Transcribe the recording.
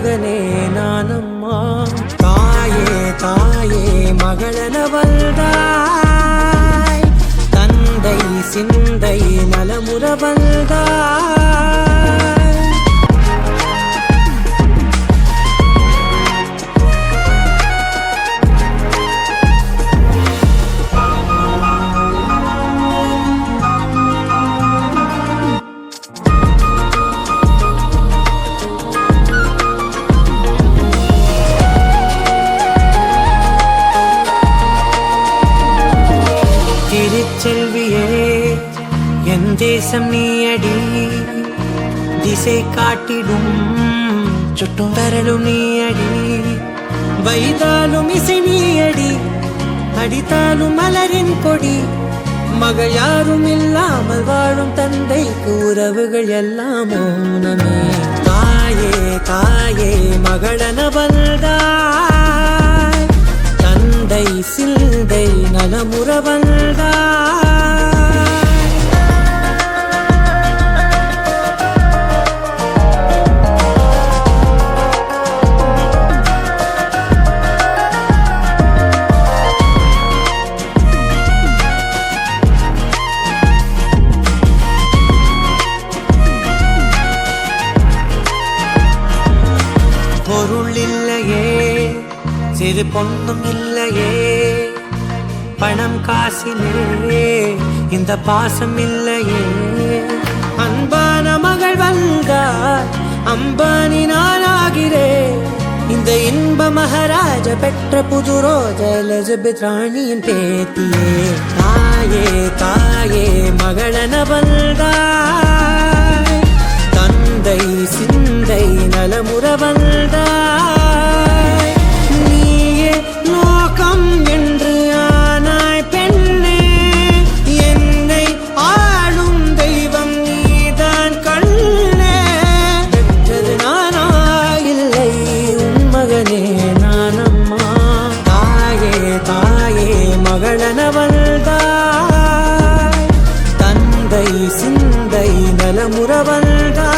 மகனே நானம்மா. தாயே தாயே மகளென வந்தாய், தந்தை சிந்தை நலமுற வந்தாய். திருச்செல்வியே என் தேசம் நீயடி, திசை காட்டிடும் சுட்டும் வரலும் நீயடி. வைதாலும் இசை நீயடி, அடித்தாலும் மலரின் கொடி. மகள் யாரும் இல்லாமல் வாழும் தந்தைக்கு உறவுகள் எல்லாம் மௌனமே. தாயே தாயே மகளென வந்தாய், தந்தை சிந்தை நலமுற வந்தாய். பொருள் இல்லையே, சிறு பொண்ணும் இல்லையே, பணம் காசிலே இந்த பாசம் இல்லையே. அன்பான மகள் வந்தார், அம்பானி நானாகிறேன். இந்த இன்ப மகாராஜ பெற்ற புது ரோஜ எலிசபெத் ராணியின் பேத்தியே. தாயே தாயே மகளென வந்தாய், தந்தை சிந்தை நலமுற வந்தாய். நீயே லோகம் என்று ஆனாய் பெண்ணே, என்னை ஆளும் தெய்வம் நீதான் கண்ணே. பெற்றது நானா இல்லை உன் மகனே நானம்மா. தாயே தாயே மகளென வந்தாய், தந்தை சிந்தை நலமுற வந்தாய்.